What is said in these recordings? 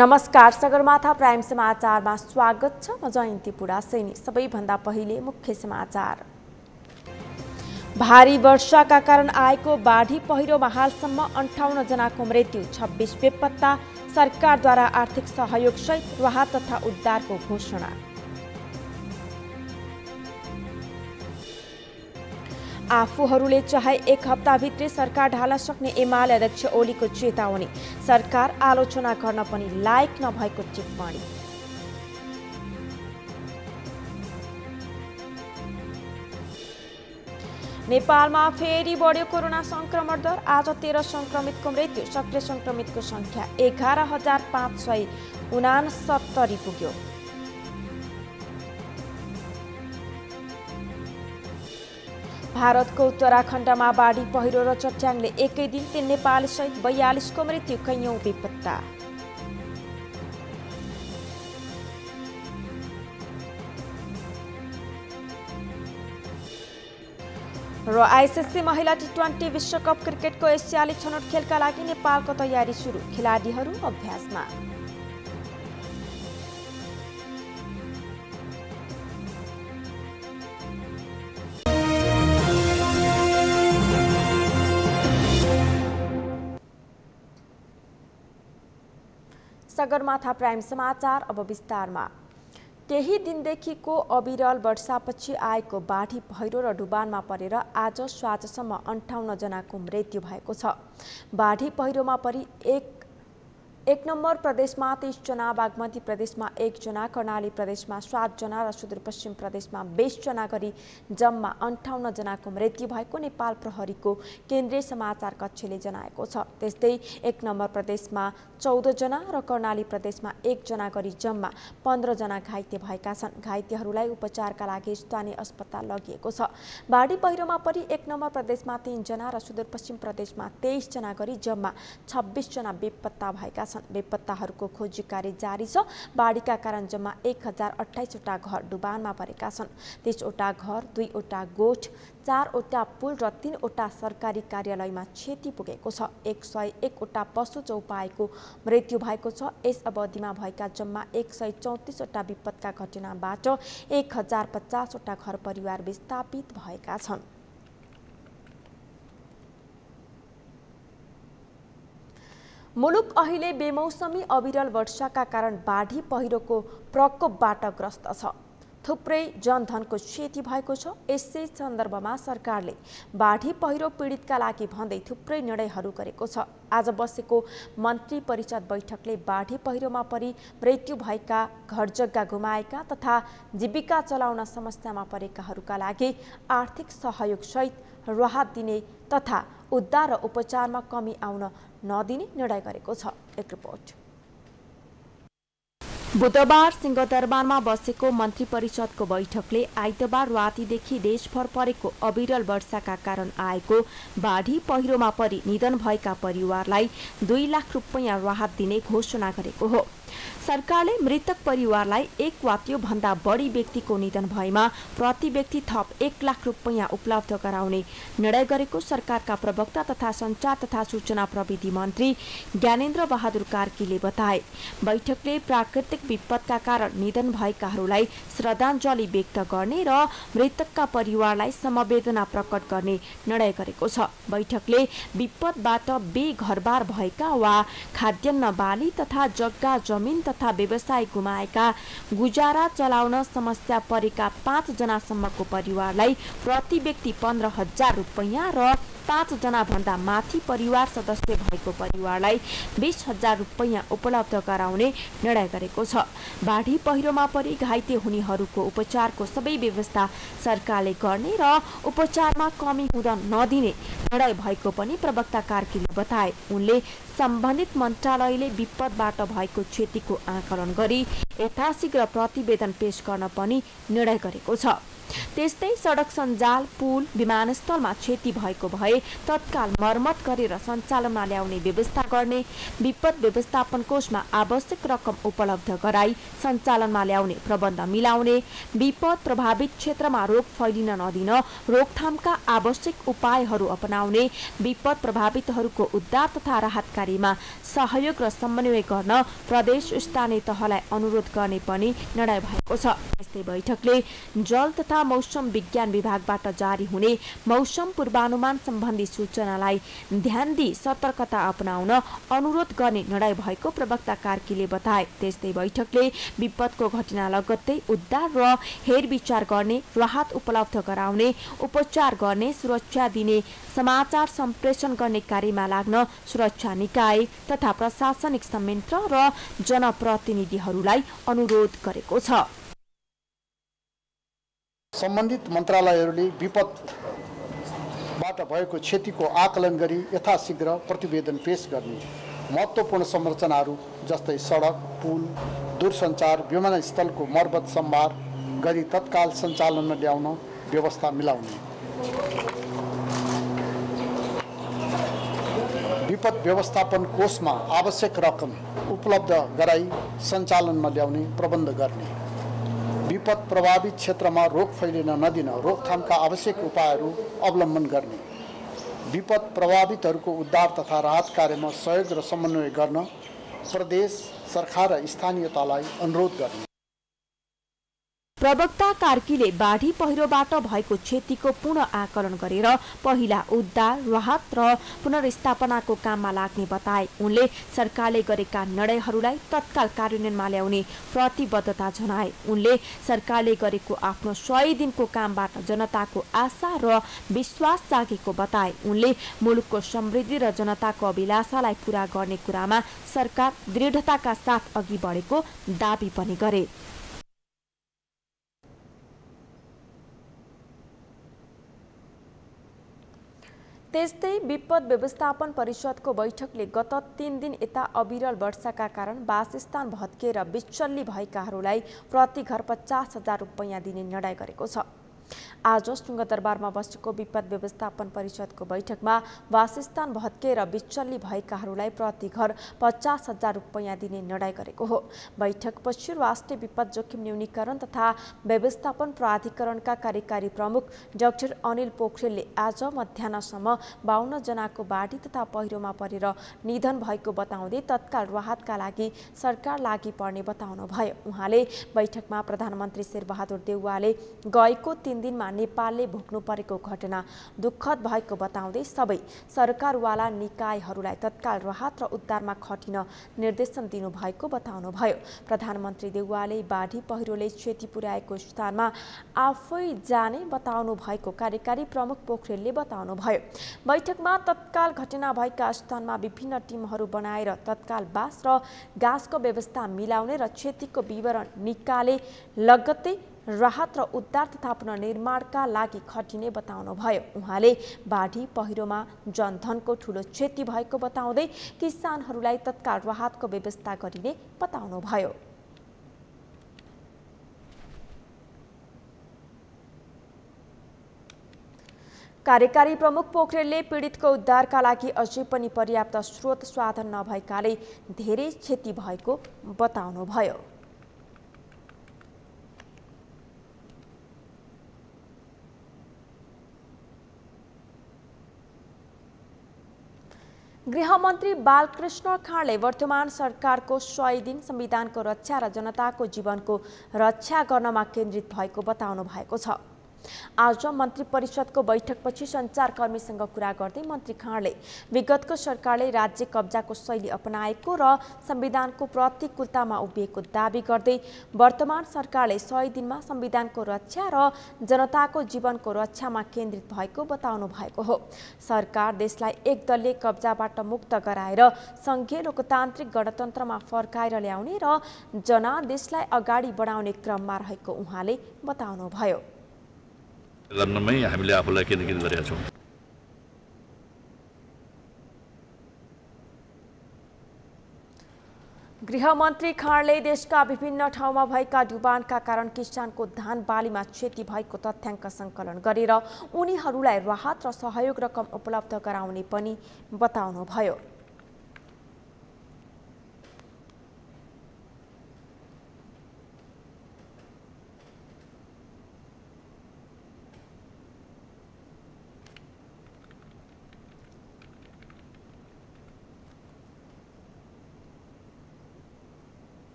नमस्कार, सगरमाथा प्राइम समाचारमा स्वागत छ। म जयन्ती पुडा सैनी। सबैभन्दा पहिले मुख्य समाचार। भारी वर्षाका कारण आएको बाढी पहिरोमा हालसम्म 58 जनाको मृत्यु, 26 बेपत्ता। सरकारद्वारा आर्थिक सहयोग सहित राहत तथा उद्धारको घोषणा। आफूहरूले चाहे एक हप्ताभित्रै सरकार ढाल्न सक्ने एमाले अध्यक्ष ओलीको चेतावनी। सरकार आलोचना गर्न पनि लायक नभएको टिप्पणी। नेपालमा फेरि बढ्यो कोरोना संक्रमण दर। आज 13 संक्रमितको मृत्यु, सक्रिय संक्रमितको संख्या 11,569 पुग्यो। भारतको उत्तराखण्डमा बाढी पहिरो र चट्याङले एकै दिन 3 नेपाली सहित 42 को मृत्यु, कैयौं बेपत्ता। र आइसिसी महिला टी20 विश्वकप क्रिकेटको एसियाली छनौट खेलका लागि नेपालको तयारी सुरु, खेलाडीहरू अभ्यासमा। सगरमाथा प्राइम समाचार अब विस्तारमा। केही दिनदेखिको अविरल वर्षापछि आएको बाढी पहिरो र डुबानमा परेर आज साँझसम्म 58 जनाको मृत्यु भएको छ। बाढी पहिरोमा परि एक नम्बर प्रदेशमा 30 जना, बागमती प्रदेशमा 1 जना, कर्णाली प्रदेशमा 7 जना र सुदूरपश्चिम प्रदेशमा 20 जना गरी जम्मा 58 जनाको मृत्यु भएको नेपाल प्रहरीको केन्द्रीय समाचार कक्षले जनाएको छ। त्यस्तै 1 नम्बर प्रदेशमा 14 जना र कर्णाली प्रदेशमा 1 जना गरी जम्मा 15 जना घाइते भएका छन्। घाइतेहरूलाई उपचारका लागि स्थानीय अस्पताल लगिएको छ। बाढी पहिरोमा परि 1 नम्बर प्रदेशमा 3 जना र सुदूरपश्चिम प्रदेशमा 23 जना गरी जम्मा 26 जना बेपत्ता भएका छन्। बेपत्ताहरूको खोजी कार्य जारी छ। बाढीका कारण जम्मा 1028 वटा घर डुबानमा परेका छन्। 30 वटा घर, 2 वटा गोठ, 4 वटा पुल र 3 वटा सरकारी कार्यालयमा क्षति पुगेको छ। 101 वटा पशु चौपाएको मृत्यु भएको छ। यस अवधिमा भएका जम्मा 134 वटा विपदका घटनाबाट 1050 वटा घर परिवार विस्थापित भएका छन्। मुलुक अहिले बेमौसमी अविरल वर्षाका कारण बाढी पहिरोको प्रकोपबाट ग्रस्त छ। थुप्रै जनधनको क्षति भएको छ। यसै सन्दर्भमा सरकारले बाढी पहिरो पीडितका लागि भन्दै थुप्रै निर्णयहरू गरेको छ। आज बसेको मन्त्री परिषद बैठकले बाढी पहिरोमा परि मृत्यु भएका, घरजग्गा गुमाएका तथा जीविका चलाउन समस्यामा परेकाहरूका लागि आर्थिक सहयोग सहित राहत दिने तथा उद्धार र उपचारमा कमी आउन नदिने निर्णय गरेको छ। एक रिपोर्ट। बुधबार सिंहदरबारमा बसेको मन्त्री परिषदको बैठकले आइतबार रातिदेखि देशभर परेको अविरल वर्षाका कारण आएको बाढी पहिरोमा परि निधन भएका परिवारलाई 2 लाख रुपैयाँ राहत दिने घोषणा गरेको हो। सरकारले मृतक परिवारलाई 1 वा त्योभन्दा बढी व्यक्तिको निधन भएमा प्रति व्यक्ति थप 1 लाख रुपैयाँ उपलब्ध गराउने निर्णय गरेको सरकारका प्रवक्ता तथा सञ्चार तथा सूचना प्रविधि मन्त्री ज्ञानेन्द्र बहादुर कार्कीले बताए। बैठकले प्राकृतिक विपदका कारण निधन भएकाहरूलाई श्रद्धाञ्जली व्यक्त गर्ने र मृतकका परिवारलाई समवेदना प्रकट गर्ने निर्णय गरेको छ। बैठकले विपदबाट बेघरबार भएका वा खाद्यान्न बाली तथा जग्गा जमिन तथा व्यवसाय गुमाएका, गुजारा चलाउन समस्या परेका 5 जनासम्मको परिवारलाई प्रति व्यक्ति 15,000 रुपैयाँ र 5 जना भन्दा माथि परिवार सदस्य भएको परिवारलाई 20,000 रुपैयाँ उपलब्ध गराउने निर्णय गरेको छ। बाढी पहिरोमा परि घाइते हुनेहरूको उपचारको सबै व्यवस्था सरकारले गर्ने र उपचारमा कमी हुन नदिने निर्णय भएको पनि प्रवक्ता कार्कीले बताए। उनले सम्बन्धित मन्त्रालयले विपदबाट भएको क्षतिको आकलन गरी यथाशीघ्र प्रतिवेदन पेश गर्न पनि निर्णय गरेको छ। त्यस्तै सडक सञ्जाल, पुल, विमानस्थलमा क्षति भएको भए तत्काल मर्मत गरेर सञ्चालनमा ल्याउने व्यवस्था गर्ने, विपद व्यवस्थापन कोषमा आवश्यक रकम उपलब्ध गराई सञ्चालनमा ल्याउने प्रबन्ध मिलाउने, विपद प्रभावित क्षेत्रमा रोग फैलिन नदिन रोकथामका आवश्यक उपायहरू अपनाउने, विपद प्रभावितहरूको उद्धार तथा राहत कार्यमा सहयोग र समन्वय गर्न प्रदेश स्थानीय तहलाई अनुरोध गर्ने पनि निर्णय भएको छ। यस्तै बैठकले जल तथा मौसम विज्ञान विभागबाट जारी हुने मौसम पूर्वानुमान सम्बन्धी सूचनालाई ध्यान दिई सतर्कता अपनाउन अनुरोध गर्ने निर्णय भएको प्रवक्ता कार्कीले बताए। त्यस्तै बैठकले विपदको घटना लगत्तै उद्धार र हेरविचार गर्ने, राहत उपलब्ध गराउने, उपचार गर्ने, सुरक्षा दिने, समाचार सम्प्रेषण गर्ने कार्यमा लाग्न सुरक्षा निकाय तथा प्रशासनिक संयन्त्र र जनप्रतिनिधिहरूलाई अनुरोध गरेको छ। सम्बन्धित मन्त्रालयहरूले विपदबाट भएको क्षतिको आकलन गरी यथाशीघ्र प्रतिवेदन पेश गर्ने, महत्त्वपूर्ण संरचनाहरू जस्तै सडक, पुल, दूरसञ्चार, विमानस्थलको मर्मत सम्भार गरी तत्काल सञ्चालनमा ल्याउन व्यवस्था मिलाउने, विपद व्यवस्थापन कोषमा आवश्यक रकम उपलब्ध गराई सञ्चालनमा ल्याउने प्रबन्ध गर्ने, विपद प्रभावित क्षेत्रमा रोग फैलिन नदिन रोकथामका आवश्यक उपायहरू अवलम्बन गर्ने, विपद प्रभावितहरूको उद्धार तथा राहत कार्यमा सहयोग र समन्वय गर्न प्रदेश सरकार र स्थानीय तहलाई अनुरोध गर्ने। प्रवक्ता कार्कीले बाढी पहिरोबाट भएको क्षतिको पुनः आकलन गरेर पहिला उद्धार, राहत र पुनर्स्थापनाको काममा लाग्ने बताए। उनले सरकारले गरेका निर्णयहरूलाई तत्काल कार्यान्वयनमा ल्याउने प्रतिबद्धता जनाए। उनले सरकारले गरेको आफ्नो 100 दिनको कामबाट जनताको आशा र विश्वास जागेको बताए। उनले मुलुकको समृद्धि र जनताको अभिलाषालाई पूरा गर्ने कुरामा सरकार दृढताका साथ अघि बढेको दाबी पनि गरे। त्यस्तै विपद व्यवस्थापन परिषदको बैठकले गत 3 दिन यता अविरल वर्षाका कारण वासस्थान भत्किएर बिचल्ली भएकाहरूलाई प्रति घर 50,000 रुपैयाँ दिने निर्णय गरेको छ। आज सिंहदरबारमा बसेको विपद व्यवस्थापन परिषदको बैठकमा वासस्थान भत्किएर बिचल्ली भएकाहरूलाई प्रति घर 50,000 रुपैयाँ दिने निर्णय गरेको हो। बैठकपछि राष्ट्रिय विपद जोखिम न्यूनीकरण तथा व्यवस्थापन प्राधिकरणका कार्यकारी प्रमुख डाक्टर अनिल पोखरेलले आज मध्याह्नसम्म 52 जनाको बाढी तथा पहिरोमा परेर निधन भएको बताउँदै तत्काल राहतका लागि सरकार लागि पर्ने बताउनु भयो। उहाँले बैठकमा प्रधानमन्त्री शेरबहादुर देउवाले गएको 3 दिनमा नेपालले भोग्नु परेको घटना दुःखद भएको बताउँदै सबै सरकारवाला निकायहरूलाई तत्काल राहत र उद्धारमा खटिन निर्देशन दिनुभएको बताउनु भयो। प्रधानमन्त्री देउवाले बाढी पहिरोले क्षति पुर्याएको स्थानमा आफै जाने बताउनु भएको कार्यकारी प्रमुख पोखरेलले बताउनु भयो। बैठकमा तत्काल घटना भएका स्थानमा विभिन्न टिमहरू बनाएर तत्काल बाँस र घाँसको व्यवस्था मिलाउने र क्षतिको विवरण निकाले लगत्तै राहत र उद्धार तथा पुनर्निर्माणका लागि खटिने बताउनु भयो। उहाँले बाढी पहिरोमा जनधनको ठूलो क्षति भएको बताउँदै किसानहरूलाई तत्काल राहतको व्यवस्था गरिने बताउनु भयो। कार्यकारी प्रमुख पोखरेलले पीडितको उद्धारका लागि अझै पनि पर्याप्त स्रोत साधन नभएकाले धेरै क्षति भएको बताउनु भयो। गृहमन्त्री बालकृष्ण खाँडले वर्तमान सरकारको 100 दिन संविधानको रक्षा र जनताको जीवनको रक्षा गर्नमा केन्द्रित भएको बताउनु भएको छ। आज मन्त्री परिषदको बैठकपछि सञ्चारकर्मीसँग कुरा गर्दै मन्त्री खाँडले विगतको सरकारले राज्य कब्जाको शैली अपनाएको र संविधानको प्रतिकूलतामा उभिएको दाबी गर्दै वर्तमान सरकारले 100 दिनमा संविधानको रक्षा र जनताको जीवनको रक्षामा केन्द्रित भएको बताउनु भएको हो। सरकार देशलाई एकदलीय कब्जाबाट मुक्त गराएर संघीय लोकतान्त्रिक गणतन्त्रमा फर्काएर ल्याउने र जनादेशलाई अगाडि बढाउने क्रममा रहेको उहाँले बताउनु भयो। गर्नमै हामीले आफूलाई केन्द्रित गरेका छौँ। गृहमन्त्री खाँडले देशका विभिन्न ठाउँमा भएका डुबानका कारण किसानको धान बालीमा क्षति भएको तथ्याङ्क सङ्कलन गरेर उनीहरूलाई राहत र सहयोग रकम उपलब्ध गराउने पनि बताउनुभयो।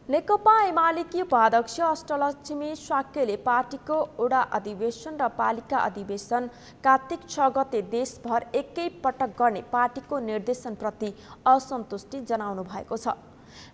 नेकपा एमालेकी उपाध्यक्ष अष्टलक्ष्मी साक्यले पार्टीको ओडा अधिवेशन र पालिका अधिवेशन कार्तिक 6 गते देशभर एकै पटक गर्ने पार्टीको निर्देशनप्रति असन्तुष्टि जनाउनु भएको छ।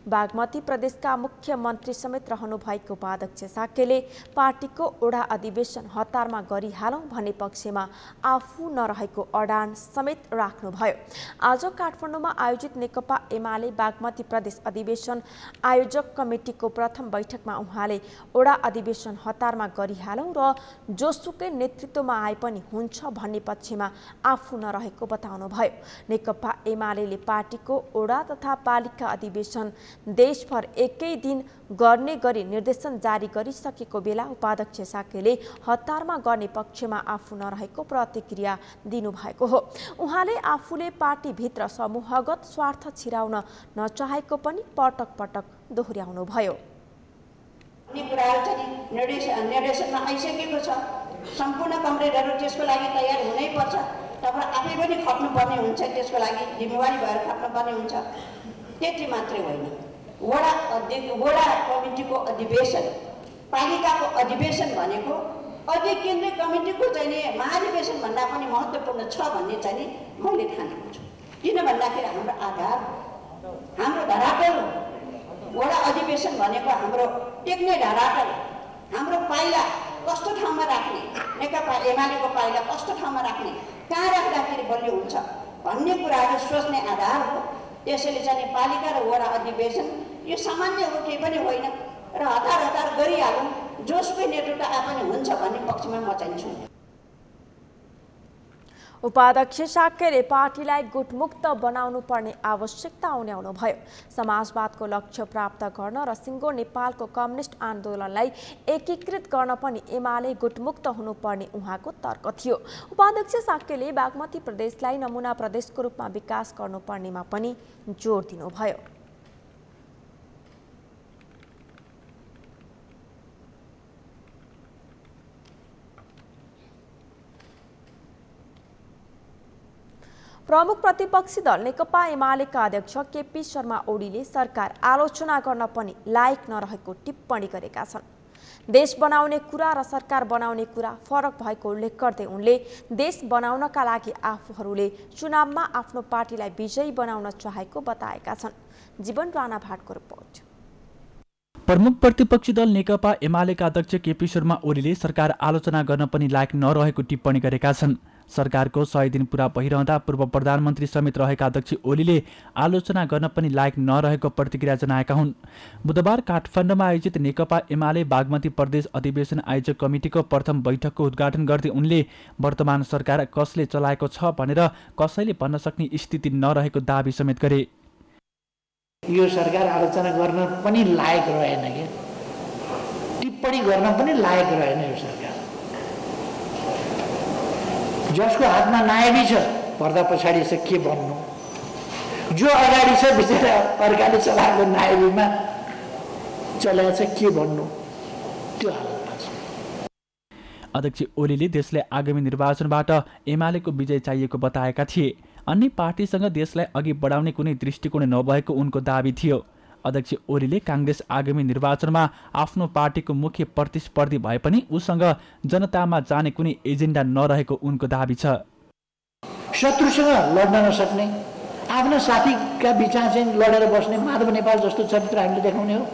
बागमती प्रदेशका मुख्यमन्त्री समेत रहनुभएको उपाध्यक्ष साक्यले पार्टीको ओडा अधिवेशन हतारमा गरिहालौँ भन्ने पक्षमा आफू नरहेको अडान समेत राख्नुभयो। आज काठमाडौँमा आयोजित नेकपा एमाले बागमती प्रदेश अधिवेशन आयोजक कमिटिको प्रथम बैठकमा उहाँले ओडा अधिवेशन हतारमा गरिहालौँ र जोसुकै नेतृत्वमा आए पनि हुन्छ भन्ने पक्षमा आफू नरहेको बताउनुभयो। नेकपा एमाले पार्टीको ओडा तथा पालिका अधिवेशन देशभर एकै दिन गर्ने गरी निर्देशन जारी गरिसकेको बेला उपाध्यक्ष साक्यले हतारमा गर्ने पक्षमा आफू नरहेको प्रतिक्रिया दिनुभएको हो। उहाँले आफूले पार्टीभित्र समूहगत स्वार्थ छिराउन नचाहेको पनि पटक पटक दोहोर्याउनुभयो। निर्देशनमा आइसकेको छ, सम्पूर्ण कमरेडहरू त्यसको लागि तयार हुनैपर्छ। तपाईँ आफै पनि खट्नुपर्ने हुन्छ, त्यसको लागि जिम्मेवारी भएर खट्नुपर्ने हुन्छ। त्यति मात्रै होइन, वडा कमिटीको अधिवेशन, पालिकाको अधिवेशन भनेको अझै केन्द्रीय कमिटीको चाहिँ महाधिवेशन भन्दा पनि महत्त्वपूर्ण छ भन्ने चाहिँ मैले ठानेको छु। किन भन्दाखेरि हाम्रो आधार, हाम्रो धरातल, वडा अधिवेशन भनेको हाम्रो टेक्ने धरातल, हाम्रो पाइला कस्तो ठाउँमा राख्ने, नेकपा एमालेको पाइला कस्तो ठाउँमा राख्ने, कहाँ राख्दाखेरि बलियो हुन्छ भन्ने कुराहरू सोच्ने आधार हो। त्यसैले चाहिँ पालिका र वडा अधिवेशन यो सामान्य हो, केही पनि होइन र हतार गरिहालौँ, जोसकै नेतृत्व आए पनि हुन्छ भन्ने पक्षमा म चाहन्छु। उपाध्यक्ष साक्यले पार्टीलाई गुटमुक्त बनाउनु पर्ने आवश्यकता उन्याउनुभयो। समाजवादको लक्ष्य प्राप्त गर्न र सिङ्गो नेपालको कम्युनिस्ट आन्दोलनलाई एकीकृत गर्न पनि एमाले गुटमुक्त हुनुपर्ने उहाँको तर्क थियो। उपाध्यक्ष साक्यले बागमती प्रदेशलाई नमुना प्रदेशको रूपमा विकास गर्नुपर्नेमा पनि जोड दिनुभयो। प्रमुख प्रतिपक्षी दल नेकपा एमालेका अध्यक्ष केपी शर्मा ओलीले सरकार आलोचना गर्न पनि लायक नरहेको टिप्पणी गरेका छन्। देश बनाउने कुरा र सरकार बनाउने कुरा फरक भएको उल्लेख गर्दै उनले देश बनाउनका लागि आफूहरूले चुनावमा आफ्नो पार्टीलाई विजयी बनाउन चाहेको बताएका छन्। जीवन राणा भाटको रिपोर्ट। प्रमुख प्रतिपक्षी दल नेकपा एमालेका अध्यक्ष केपी शर्मा ओलीले सरकार आलोचना गर्न पनि लायक नरहेको टिप्पणी गरेका छन्। सरकारको 100 दिन पूरा भइरहँदा पूर्व प्रधानमन्त्री समेत रहेका अध्यक्ष ओलीले आलोचना गर्न पनि लायक नरहेको प्रतिक्रिया जनाएका हुन्। बुधबार काठमाडौँमा आयोजित नेकपा एमाले बागमती प्रदेश अधिवेशन आयोजक कमिटिको प्रथम बैठकको उद्घाटन गर्दै उनले वर्तमान सरकार कसले चलाएको छ भनेर कसैले भन्न सक्ने स्थिति नरहेको दाबी समेत गरे। यो सरकार आलोचना गर्न पनि लायक रहेन, के टिप्पणी गर्न पनि लायक रहेन। यो सरकार जसको हातमा नायबी छ, पर्दा पछाडि छ, के भन्नु, जो अगाडि छ बिचरा अर्काले चलाएको नायबीमा चलाएको छ, के भन्नु, त्यो हालतमा छ। अध्यक्ष ओलीले देशलाई आगामी निर्वाचनबाट एमालेको विजय चाहिएको बताएका थिए। अन्य पार्टीसँग देशलाई अघि बढाउने कुनै दृष्टिकोण नभएको उनको दाबी थियो। अध्यक्ष ओलीले कांग्रेस आगामी निर्वाचनमा आफ्नो पार्टीको मुख्य प्रतिस्पर्धी भए पनि उसँग जनतामा जाने कुनै एजेन्डा नरहेको उनको दाबी छ। शत्रुसँग लड्न नसक्ने, आफ्ना साथीका बिचमा चाहिँ लडेर बस्ने माधव नेपाल जस्तो चरित्र हामीले देखाउने हो।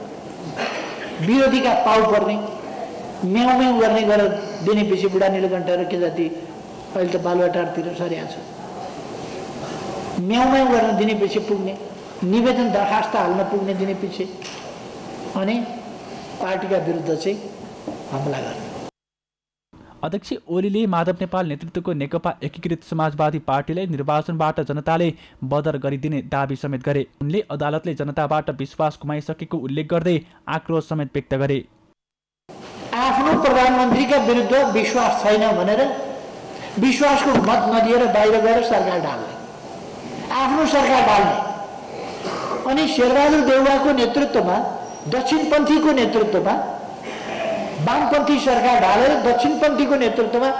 विरोधीका पाउ पर्ने, म्याउ म्याउ गर्ने गरेर दिने पछि बुढा नीलकण्ठ र के जाति अहिले त बालुवाटारतिर सरिया छ। म्याउ म्याउ गर्न दिने पछि पुग्ने, निवेदन दरखास्त हाल्न पुग्ने दिने पछि अनि पार्टीका विरुद्ध चाहिँ हमला गर्ने। अध्यक्ष ओलीले माधव नेपाल नेतृत्वको नेकपा एकीकृत समाजवादी पार्टीलाई निर्वाचनबाट जनताले बदर गरिदिने दाबी समेत गरे। उनले अदालतले जनताबाट विश्वास गुमाइसकेको उल्लेख गर्दै आक्रोश समेत व्यक्त गरे। आफ्नो प्रधानमन्त्रीका विरुद्ध विश्वास छैन भनेर विश्वासको मत नदिएर बाहिर गएर सरकार ढाल्ने, आफ्नो सरकार ढाल्ने, अनि शेरबहादुर देउवाको नेतृत्वमा दक्षिणपन्थीको नेतृत्वमा वामपन्थी सरकार ढालेर दक्षिणपन्थीको नेतृत्वमा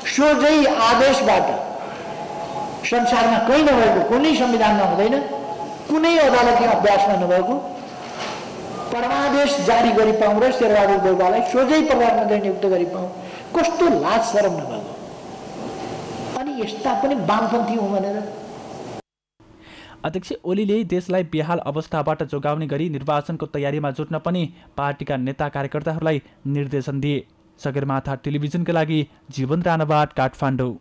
सोझै आदेशबाट संसारमा कहीँ नभएको, कुनै संविधानमा हुँदैन, कुनै अदालती अभ्यासमा नभएको परमादेश जारी गरी पाउँ र शेरबहादुर देउवालाई सोझै प्रधानमन्त्री नियुक्त गरी पाउँ, कस्तो लाज शरम नभएको। अनि यस्ता पनि वामपन्थी हुँ भनेर। अध्यक्ष ओलीले देशलाई बेहाल अवस्थाबाट जोगाउने गरी निर्वाचनको तयारीमा जुट्न पनि पार्टीका नेता कार्यकर्ताहरूलाई निर्देशन दिए। सगरमाथा टेलिभिजनका लागि जीवन राणाबाट काठमाडौँ।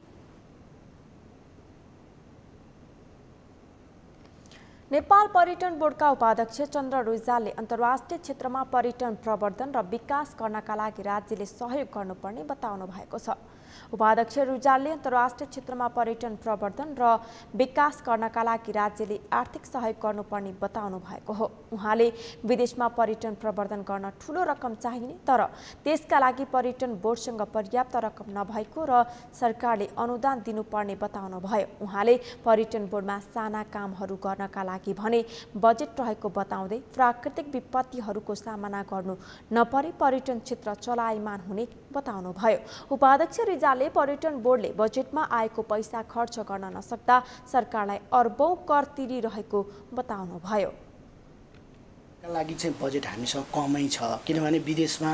नेपाल पर्यटन बोर्डका उपाध्यक्ष चन्द्र रुजालले अन्तर्राष्ट्रिय क्षेत्रमा पर्यटन प्रवर्धन र विकास गर्नका लागि राज्यले सहयोग गर्नुपर्ने बताउनु भएको छ। उपाध्यक्ष रुजालले अन्तर्राष्ट्रिय क्षेत्रमा पर्यटन प्रवर्धन र विकास गर्नका लागि राज्यले आर्थिक सहयोग गर्नुपर्ने बताउनु भएको हो। उहाँले विदेशमा पर्यटन प्रवर्धन गर्न ठूलो रकम चाहिने तर त्यसका लागि पर्यटन बोर्डसँग पर्याप्त रकम नभएको र सरकारले अनुदान दिनुपर्ने बताउनु भयो। उहाँले पर्यटन बोर्डमा साना कामहरू गर्नका लागि भने बजेट रहेको बताउँदै प्राकृतिक विपत्तिहरूको सामना गर्नु नपरे पर्यटन क्षेत्र चलायमान हुने बताउनु भयो। उपाध्यक्ष रिजालले पर्यटन बोर्डले बजेटमा आएको पैसा खर्च गर्न नसक्दा सरकारलाई अर्बौं कर तिरिरहेको बताउनु भयो। लागि चाहिँ बजेट हामीसँग कमै छ, किनभने विदेशमा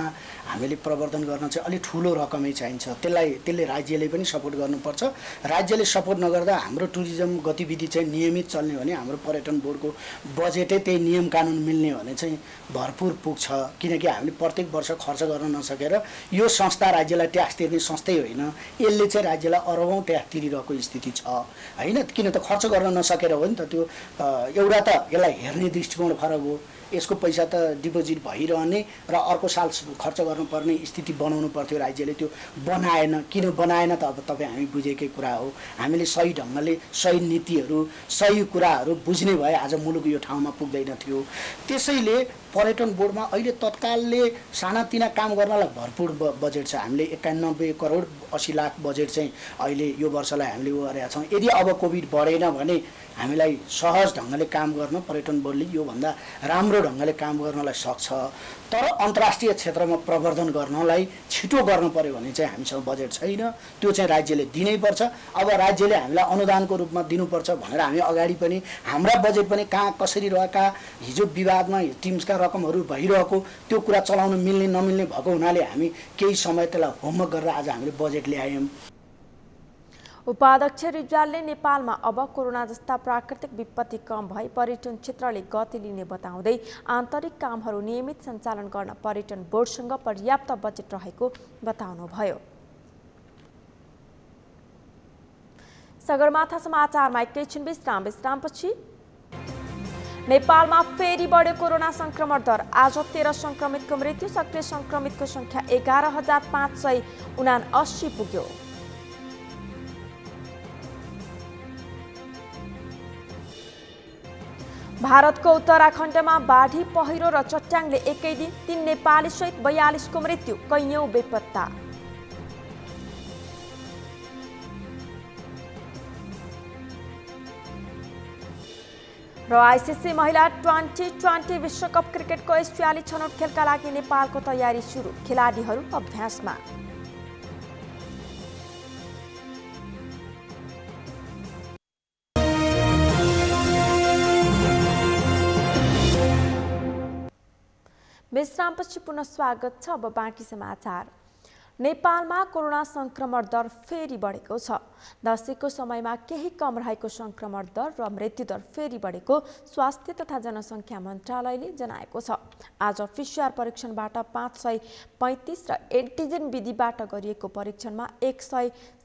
हामीले प्रवर्धन गर्न चाहिँ अलि ठुलो रकमै चाहिन्छ। त्यसले राज्यले पनि सपोर्ट गर्नुपर्छ। राज्यले सपोर्ट नगर्दा हाम्रो टुरिज्म गतिविधि चाहिँ नियमित चल्ने भने हाम्रो पर्यटन बोर्डको बजेटै त्यही नियम कानुन मिल्ने भने चाहिँ भरपुर पुग्छ। किनकि हामीले प्रत्येक वर्ष खर्च गर्न नसकेर यो संस्था राज्यलाई ट्याक्स तिर्ने संस्थै होइन, यसले चाहिँ राज्यलाई अरबौं ट्याक्स तिरिरहेको स्थिति छ होइन। किन त खर्च गर्न नसकेर हो नि त। त्यो एउटा त यसलाई हेर्ने दृष्टिकोण फरक हो। यसको पैसा त डिपोजिट भइरहने र अर्को साल खर्च गर्नुपर्ने स्थिति बनाउनु पर्थ्यो राज्यले, त्यो बनाएन। किन बनाएन त अब तपाईँ हामी बुझेकै कुरा हो। हामीले सही ढङ्गले सही नीतिहरू सही कुराहरू बुझ्ने भए आज मुलुक यो ठाउँमा पुग्दैन थियो। त्यसैले पर्यटन बोर्डमा अहिले तत्कालले सानातिना काम गर्नलाई भरपुर बजेट छ। हामीले 91 करोड 80 लाख बजेट चाहिँ अहिले यो वर्षलाई हामीले गरेका छौँ। यदि अब कोभिड बढेन भने हामीलाई सहज ढङ्गले काम गर्न पर्यटन बोर्डले योभन्दा राम्रो ढङ्गले काम गर्नलाई सक्छ। तर अन्तर्राष्ट्रिय क्षेत्रमा प्रवर्धन गर्नलाई छिटो गर्नु पर्यो भने चाहिँ हामीसँग बजेट छैन, त्यो चाहिँ राज्यले दिनैपर्छ। अब राज्यले हामीलाई अनुदानको रूपमा दिनुपर्छ भनेर हामी अगाडि पनि हाम्रा बजेट पनि कहाँ कसरी रहेका, हिजो विवादमा टिम्सका रकमहरू भइरहेको त्यो कुरा चलाउन मिल्ने नमिल्ने भएको हुनाले हामी केही समय त्यसलाई होमवर्क गरेर आज हामीले बजेट ल्यायौँ। उपाध्यक्ष रिजालले नेपालमा अब कोरोना जस्ता प्राकृतिक विपत्ति कम भई पर्यटन क्षेत्रले गति लिने बताउँदै आन्तरिक कामहरू नियमित सञ्चालन गर्न पर्यटन बोर्डसँग पर्याप्त बजेट रहेको बताउनुभयो। सगरमाथा समाचारमा एकैछिन विश्रामपछि नेपालमा फेरि बढ्यो कोरोना संक्रमण दर। आज 13 संक्रमितको मृत्यु, सक्रिय संक्रमितको संख्या 11,579 पुग्यो। भारतको उत्तराखण्डमा बाढी पहिरो र चट्याङले एकै दिन 3 नेपाली सहित 42 को मृत्यु, कैयौं बेपत्ता। र आइसिसी महिला 2020 विश्वकप क्रिकेटको एसियाली छनौट खेलका लागि नेपालको तयारी सुरु, खेलाडीहरू अभ्यासमा। विश्रामपछि पुनः स्वागत छ। अब बाँकी समाचार। नेपालमा कोरोना संक्रमण दर फेरि बढेको छ। दशैंको समयमा केही कम रहेको संक्रमण दर र मृत्युदर फेरि बढेको स्वास्थ्य तथा जनसङ्ख्या मन्त्रालयले जनाएको छ। आज PCR परीक्षणबाट 535 र एन्टिजेन विधिबाट गरिएको परीक्षणमा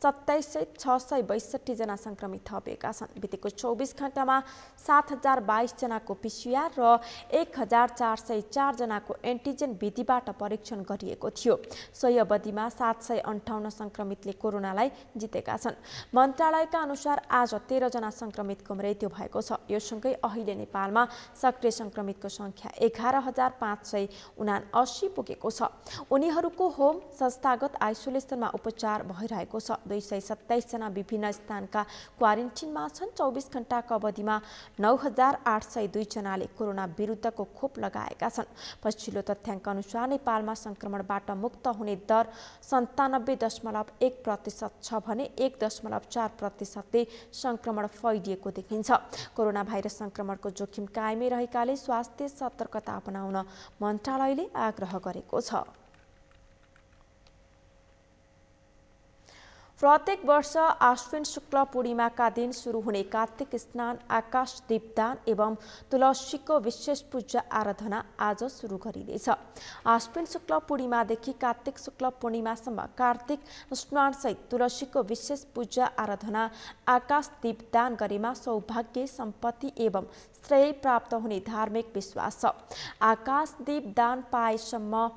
27 सहित 662 जना संक्रमित थपिएका छन्। बितेको 24 घण्टामा 7022 जनाको PCR र 1404 जनाको एन्टिजेन विधिबाट परीक्षण गरिएको थियो। सोही अवधिमा 758 संक्रमितले कोरोनालाई जितेका छन्। मन्त्रालयका अनुसार आज 13 जना संक्रमितको मृत्यु भएको छ। यो सँगै अहिले नेपालमा सक्रिय संक्रमितको संख्या 11579 पुगेको छ। उनीहरूको होम संस्थागत आइसोलेसनमा उपचार भइरहेको छ। 227 जना विभिन्न स्थानका क्वारेन्टिनमा छन्। 24 घण्टाको अवधिमा 9802 जनाले कोरोना विरुद्धको खोप लगाएका छन्। पछिल्लो तथ्याङ्क अनुसार नेपालमा संक्रमणबाट मुक्त हुने दर 97.1% छ भने 1.4%ले संक्रमण फैलिएको देखिन्छ। कोरोना भाइरस संक्रमणको जोखिम कायमै रहेकाले स्वास्थ्य सतर्कता अपनाउन मन्त्रालयले आग्रह गरेको छ। प्रत्येक वर्ष आश्विन शुक्ल पूर्णिमाका दिन सुरु हुने कार्तिक स्नान, आकाश दीपदान एवं तुलसीको विशेष पूजा आराधना आज सुरु गरिँदैछ। आश्विन शुक्ल पूर्णिमादेखि कार्तिक शुक्ल पूर्णिमासम्म कार्तिक स्नानसहित तुलसीको विशेष पूजा आराधना, आकाश दीपदान गरेमा सौभाग्य, सम्पत्ति एवं श्रेय प्राप्त हुने धार्मिक विश्वास छ। आकाश दीपदान पाएसम्म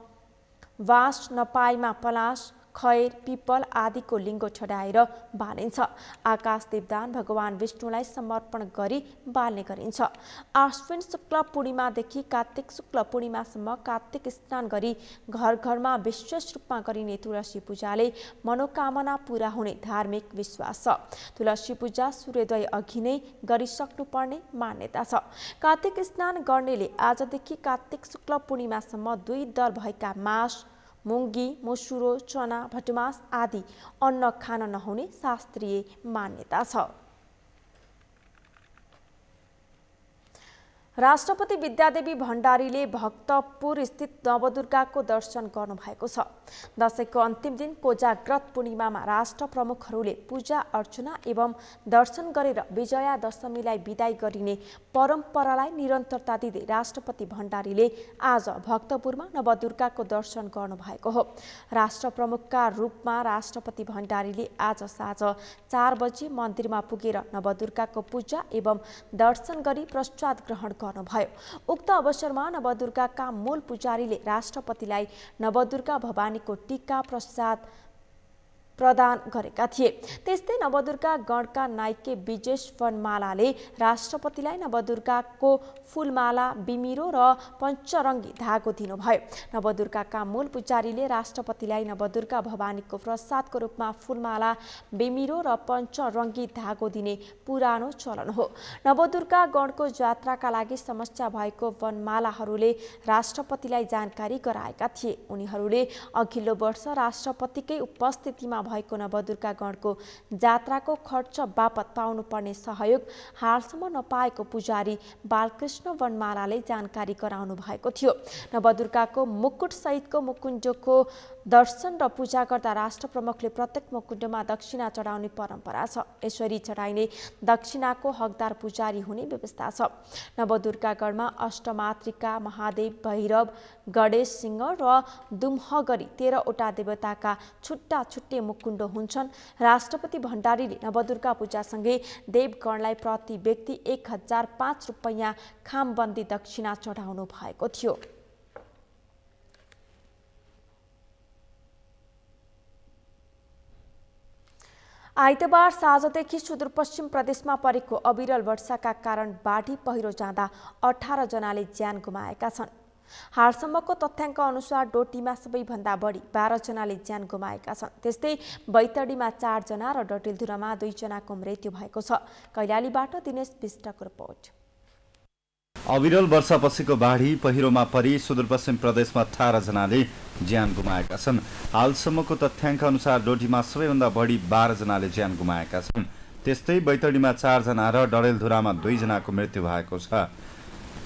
वास, नपाएमा पलास, खैर, पिपल आदिको लिङ्गो चढाएर बालिन्छ। आकाश दीपदान भगवान विष्णुलाई समर्पण गरी बाल्ने गरिन्छ। आश्विन शुक्ल पूर्णिमादेखि कार्तिक शुक्ल पूर्णिमासम्म कार्तिक स्नान गरी घर घरमा विशेष रूपमा गरिने तुलसी पूजाले मनोकामना पूरा हुने धार्मिक विश्वास छ। तुलसी पूजा सूर्योदय अघि नै गरिसक्नुपर्ने मान्यता छ। कार्तिक स्नान गर्नेले आजदेखि कार्तिक शुक्ल पूर्णिमासम्म 2 दर भएका मास, मुङ्गी, मसुरो, चना, भटमास आदि अन्न खान नहुने शास्त्रीय मान्यता छ। राष्ट्रपति विद्यादेवी भण्डारीले भक्तपुर स्थित नवदुर्गाको दर्शन गर्नुभएको छ। दशैंको अन्तिम दिन कोजाग्रत पूर्णिमामा राष्ट्र प्रमुखहरूले पूजा अर्चना एवं दर्शन गरेर विजया दशमीलाई विदाई गरिने परम्परालाई निरन्तरता दिँदै राष्ट्रपति भण्डारीले आज भक्तपुरमा नवदुर्गाको दर्शन गर्नुभएको हो। राष्ट्र प्रमुखका रूपमा राष्ट्रपति भण्डारीले आज साँझ 4 बजे मन्दिरमा पुगेर नवदुर्गाको पूजा एवं दर्शन गरी प्रसाद ग्रहण गर्नुभयो। उक्त अवसरमा नवदुर्गाका मूल पुजारीले राष्ट्रपतिलाई नवदुर्गा भवानीको टीका प्रसाद प्रदान गरेका थिए। त्यस्तै नवदुर्गा गणका नायके विजेश वनमालाले राष्ट्रपतिलाई नवदुर्गाको फूलमाला, बिमिरो र पञ्चरङ्गी धागो दिनुभयो। नवदुर्गाका मूल पुजारीले राष्ट्रपतिलाई नवदुर्गा भवानीको प्रसादको रूपमा फूलमाला, बिमिरो र पञ्चरङ्गी धागो दिने पुरानो चलन हो। नवदुर्गा गणको जात्राका लागि समस्या भएको वनमालाहरूले राष्ट्रपतिलाई जानकारी गराएका थिए। उनीहरूले अघिल्लो वर्ष राष्ट्रपतिकै उपस्थितिमा भएको नवदुर्गा गणको जात्राको खर्च बापत पाउनुपर्ने सहयोग हालसम्म नपाएको पुजारी बालकृष्ण वनमालाले जानकारी गराउनु भएको थियो। नवदुर्गाको मुकुट सहितको मुकुण्डको दर्शन र पूजा गर्दा राष्ट्र प्रमुखले प्रत्येक मुकुण्डमा दक्षिणा चढाउने परम्परा छ। यसरी चढाइने दक्षिणाको हकदार पुजारी हुने व्यवस्था छ। नवदुर्गागढमा अष्टमातृका, महादेव, भैरव, गणेश, सिंह र दुम्ह गरी 13 वटा देवताका छुट्टा छुट्टे मुकुण्ड हुन्छन्। राष्ट्रपति भण्डारीले नवदुर्गा पूजासँगै देवगणलाई प्रति व्यक्ति 1005 रुपैयाँ खामबन्दी दक्षिणा चढाउनु भएको थियो। आइतबार साँझदेखि सुदूरपश्चिम प्रदेशमा परेको अविरल वर्षाका कारण बाढी पहिरो जाँदा 18 जनाले ज्यान गुमाएका छन्। हालसम्मको तथ्याङ्क अनुसार डोटीमा सबैभन्दा बढी 12 जनाले ज्यान गुमाएका छन्। त्यस्तै बैतडीमा 4 जना र डडेलधुरामा 2 जनाको मृत्यु भएको छ। कैलालीबाट दिनेश विष्टको रिपोर्ट। अविरल वर्षापछिको बाढी पहिरोमा परि सुदूरपश्चिम प्रदेशमा 18 जनाले ज्यान गुमाएका छन्। हालसम्मको तथ्याङ्क अनुसार डोटीमा सबैभन्दा बढी 12 जनाले ज्यान गुमाएका छन्। त्यस्तै बैतडीमा 4 जना र डडेलधुरामा 2 जनाको मृत्यु भएको छ।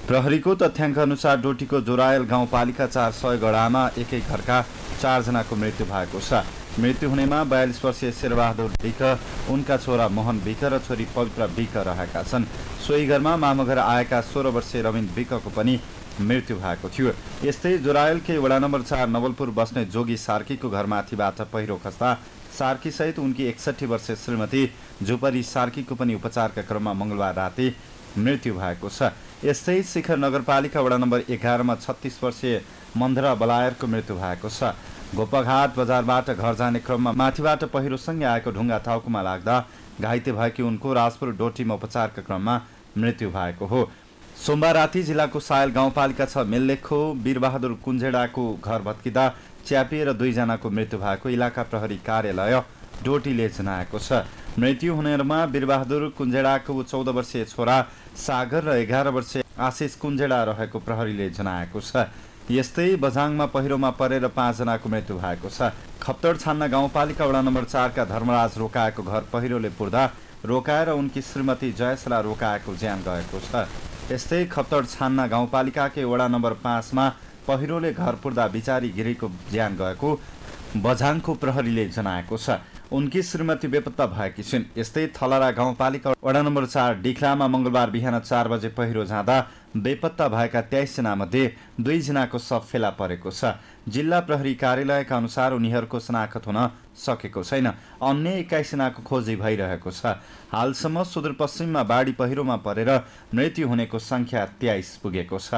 प्रहरीको तथ्याङ्क अनुसार डोटीको जोरायल गाउँपालिका 4 सयगडामा एकै घरका 4 जनाको मृत्यु भएको छ। मृत्यु हुनेमा 42 वर्षीय शेरबहादुर विक, उनका छोरा मोहन विक र छोरी पवित्र विक रहेका छन्। सोही घरमा मामुघर आएका 16 वर्षीय रविन्द्र विकको पनि मृत्यु भएको थियो। यस्तै जोरायलकै वडा नम्बर 4 नवलपुर बस्ने जोगी सार्कीको घरमाथिबाट पहिरो खस्दा सार्कीसहित उनकी 61 वर्षीय श्रीमती जुपरी सार्कीको पनि उपचारका क्रममा मङ्गलबार राति मृत्यु भएको छ। यस्तै शिखर नगरपालिका वडा नम्बर 11 मा 36 वर्षीय मन्धरा बलायरको मृत्यु भएको छ। गोपाघाट बजारबाट घर जाने क्रममा माथिबाट पहिरोसँगै आएको ढुङ्गा टाउकोमा लाग्दा घाइते भएकी उनको राजपुर डोटीमा उपचारका क्रममा मृत्यु भएको हो। सोमबार राति जिल्लाको सायल गाउँपालिका 6 मिल्लेखो वीरबहादुर कुञ्जेडाको घर भत्किँदा च्यापिएर 2 जनाको मृत्यु भएको इलाका प्रहरी कार्यालय डोटीले जनाएको छ। मृत्यु हुनेहरूमा वीरबहादुर कुञ्जेडाको 14 वर्षीय छोरा सागर र 11 वर्षीय आशिष कुञ्जेडा रहेको प्रहरीले जनाएको छ। यस्तै बझाङमा पहिरोमा परेर 5 जनाको मृत्यु भएको छ। खप्तड छान्ना गाउँपालिका वडा नम्बर 4 का धर्मराज रोकाएको घर पहिरोले पुर्दा रोकाएर उनकी श्रीमती जयसला रोकाएको ज्यान गएको छ। यस्तै खप्तड छान्ना गाउँपालिकाकै वडा नम्बर 5 मा पहिरोले घर पुर्दा बिचारी गिरीको ज्यान गएको बझाङको प्रहरीले जनाएको छ। उनकी श्रीमती बेपत्ता भएकी छिन्। यस्तै थलरा गाउँपालिका वडा नम्बर 4 डिखलामा मङ्गलबार बिहान 4 बजे पहिरो जाँदा बेपत्ता भएका 23 जनामध्ये 2 जनाको शव फेला परेको छ। जिल्ला प्रहरी कार्यालयका अनुसार उनीहरूको शनाखत हुन सकेको छैन। अन्य 21 जनाको खोजी भइरहेको छ। हालसम्म सुदूरपश्चिममा बाढी पहिरोमा परेर मृत्यु हुनेको संख्या 23 पुगेको छ।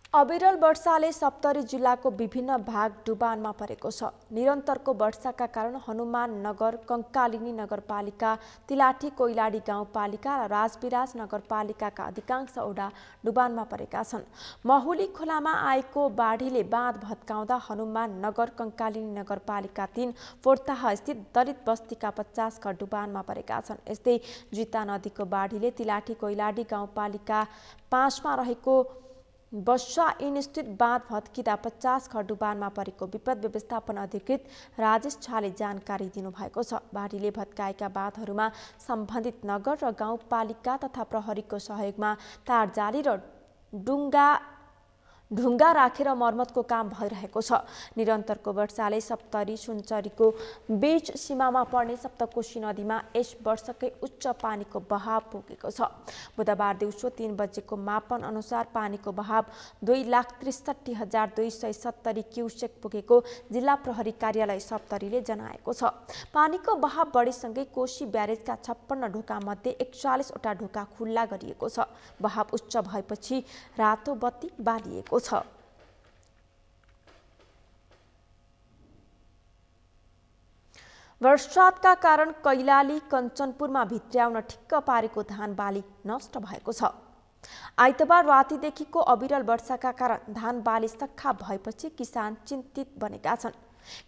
अविरल वर्षाले सप्तरी जिल्लाको विभिन्न भाग डुबानमा परेको छ। निरन्तरको वर्षाका कारण हनुमान नगर, कंकालिनी नगरपालिका, तिलाठी कोइलाडी गाउँपालिका र राजविराज नगरपालिकाका अधिकांश ओडा डुबानमा परेका छन्। महुली खोलामा आएको बाढीले बाँध भत्काउँदा हनुमान नगर, कंकालिनी नगरपालिका 3, फोर्ताह स्थित दलित बस्तीका 50 घर डुबानमा परेका छन्। यस्तै जिता नदीको बाढीले तिलाठी कोइलाडी गाउँपालिका 5 मा रहेको बस्सा इन स्थित बाँध भत्किँदा 50 घर डुबानमा परेको विपद व्यवस्थापन अधिकृत राजेश झाले जानकारी दिनुभएको छ। बाढीले भत्काएका बाँधहरूमा सम्बन्धित नगर र गाउँपालिका तथा प्रहरीको सहयोगमा तारजाली र ढुङ्गा राखेर मर्मतको काम भइरहेको छ। निरन्तरको वर्षाले सप्तरी सुनचरीको बीच सीमामा पर्ने सप्तकोशी नदीमा यस वर्षकै उच्च पानीको बहाव पुगेको छ। बुधबार दिउँसो 3 बजेको मापन अनुसार पानीको बहाव 2,63,270 क्युसेक पुगेको जिल्ला प्रहरी कार्यालय सप्तरीले जनाएको छ। पानीको बहाव बढेसँगै कोशी ब्यारेजका 56 ढोका मध्ये 41 वटा ढोका खुल्ला गरिएको छ। बहाव उच्च भएपछि रातो बत्ती बालिएको छ। वर्षातका कारण कैलाली कञ्चनपुरमा भित्र्याउन ठिक्क पारेको धान बाली नष्ट भएको छ। आइतबार रातिदेखिको अविरल वर्षाका कारण धान बाली सक्खा भएपछि किसान चिन्तित बनेका छन्।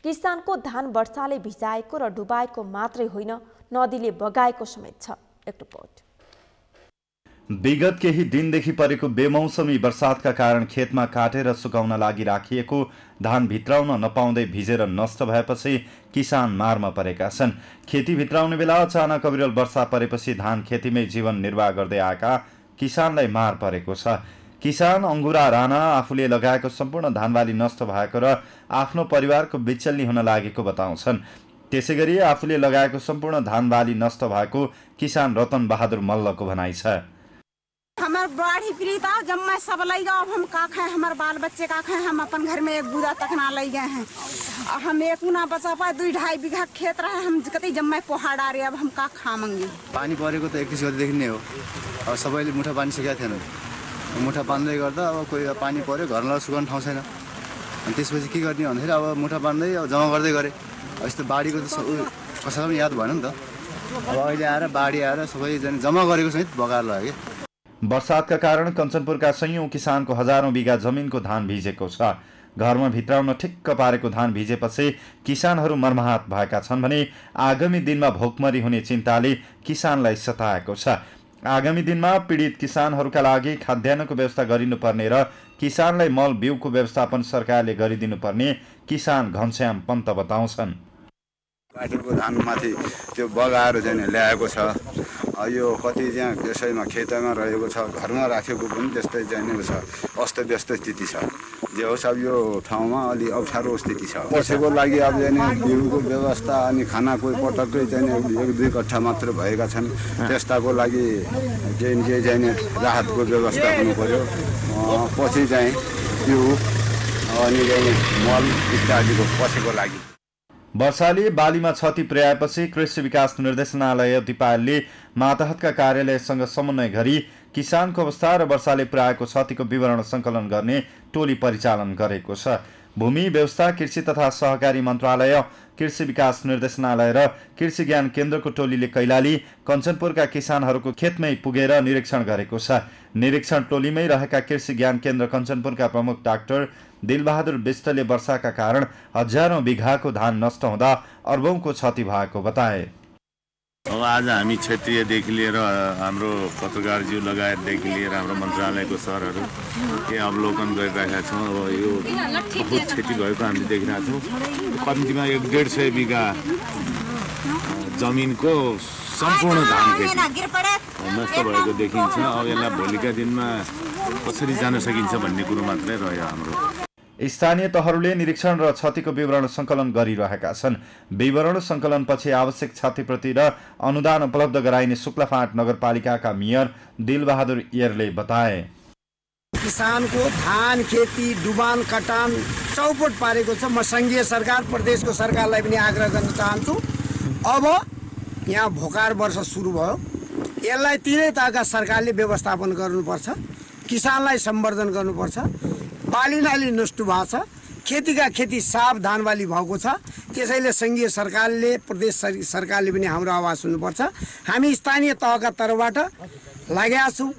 किसानको धान वर्षाले भिजाएको र डुबाएको मात्रै होइन, नदीले बगाएको समेत छ। एक रिपोर्ट। विगत केही दिनदेखि परेको बेमौसमी वर्षातका कारण खेतमा काटेर सुकाउन लागि राखिएको धान भित्राउन नपाउँदै भिजेर नष्ट भएपछि किसान मारमा परेका छन्। खेती भित्राउने बेला अचानक अविरल वर्षा परेपछि धान खेतीमै जीवन निर्वाह गर्दै आएका किसानलाई मार परेको छ। किसान अंगुरा राणा आफूले लगाएको सम्पूर्ण धानबाली नष्ट भएको र आफ्नो परिवारको बिचल्ली हुन लागेको बताउँछन्। त्यसैगरी आफूले लगाएको सम्पूर्ण धानबाली नष्ट भएको किसान रतन बहादुर मल्लको भनाइ छ। हमार बाढ़ी पीड़ित आओ जब मैं सब लाई गए, अब हम का खाए, हमारे बाल बच्चे का खाए, हम अपन घर में एक बूदा तक ना लाई गए हैं। हम एक ना बचा पाए, 2-2.5 बीघा खेत रहे, हम कति जब मैं पोहाड़ आ रही, अब हम का खाएंगे। पानी परेको त 21 गतेदेखि नै हो। अब सबैले मुठा पानी सकेका थिएन। मुठा बाँध्दै गर्दा अब कोही पानी पर्यो, घरलाई सुकाउन ठाउँ छैन। अनि त्यसपछि के गर्ने भन्दाखेरि अब मुठा बाँध्दै अब जम्मा गर्दै गरे। यस्तो बाढीको त कसैलाई पनि याद भएन नि त। अब अहिले आएर बाढी आएर सबैजना जम्मा गरेको सहित बगाएर लाग्यो। वर्षातका कारण कञ्चनपुरका सयौं किसानको हजारौं बिघा जमिनको धान भिजेको छ। घरमा भित्राउन ठिक्क पारेको धान भिजेपछि किसानहरू मर्माहत भएका छन् भने आगामी दिनमा भोकमरी हुने चिन्ताले किसानलाई सताएको छ। आगामी दिनमा पीडित किसानहरूका लागि खाद्यान्नको व्यवस्था गरिनुपर्ने र किसानलाई मल बिउको व्यवस्थापन सरकारले गरिदिनुपर्ने किसान घनश्याम पन्त बताउँछन्। काटेको धानमाथि त्यो बगाएर चाहिँ ल्याएको छ। यो कति त्यहाँ त्यसैमा खेतमा रहेको छ, घरमा राखेको पनि त्यस्तै चाहिँ छ, अस्तव्यस्त स्थिति छ। जे होस् अब यो ठाउँमा अलि अप्ठ्यारो स्थिति छ। पछिको लागि अब बिउको व्यवस्था अनि खानाको पटक्कै चाहिँ 1-2 कट्ठा मात्र भएका छन्। त्यस्ताको लागि केही चाहिँ राहतको व्यवस्था हुनु पर्यो। पछि चाहिँ बिउ अनि मल इत्यादिको पछिको लागि। वर्षाले बालीमा क्षति पुर्याएपछि कृषि विकास निर्देशनालय दिपायलले मातहतका कार्यालयसँग समन्वय गरी किसानको अवस्था र वर्षाले पुर्याएको क्षतिको विवरण सङ्कलन गर्ने टोली परिचालन गरेको छ। भूमि व्यवस्था कृषि तथा सहकारी मन्त्रालय, कृषि विकास निर्देशनालय र कृषि ज्ञान केन्द्रको टोलीले कैलाली कञ्चनपुरका किसानहरूको खेतमै पुगेर निरीक्षण गरेको छ। निरीक्षण टोलीमै रहेका कृषि ज्ञान केन्द्र कञ्चनपुरका प्रमुख डाक्टर दिलबहादुर विष्टले वर्षाका कारण हजारौं बिघाको धान नष्ट हुँदा अर्बौंको क्षति भएको बताए। अब आज हामी क्षेत्रीयदेखि लिएर हाम्रो पत्रकारज्यू लगायतदेखि लिएर हाम्रो मन्त्रालयको सरहरू के अवलोकन गरिरहेका छौँ। अब यो बहुत क्षति भएको हामीले देखिरहेका छौँ। कम्तीमा 150 बिघा जमिनको सम्पूर्ण धान खेती नष्ट भएको देखिन्छ। अब यसलाई भोलिका दिनमा कसरी जान सकिन्छ भन्ने कुरो मात्रै रह्यो हाम्रो। स्थानीय तहहरूले निरीक्षण र क्षतिको विवरण सङ्कलन गरिरहेका छन्। विवरण सङ्कलनपछि आवश्यक क्षतिप्रति र अनुदान उपलब्ध गराइने शुक्लाफाँट नगरपालिकाका मेयर दिलबहादुर येरले बताए। किसानको धान खेती डुबान कटान चौपट पारेको छ। म सङ्घीय सरकार प्रदेशको सरकारलाई पनि आग्रह गर्न चाहन्छु। अब यहाँ भोकार वर्ष सुरु भयो, यसलाई तिनै तहका सरकारले व्यवस्थापन गर्नुपर्छ। किसानलाई सम्वर्धन गर्नुपर्छ। बाली नाली नष्ट भएको छ, खेतीका खेती साफ धान बाली भएको छ। त्यसैले सङ्घीय सरकारले प्रदेश सरकारले पनि हाम्रो आवाज सुन्नुपर्छ। हामी स्थानीय तहका तर्फबाट लागेका छौँ,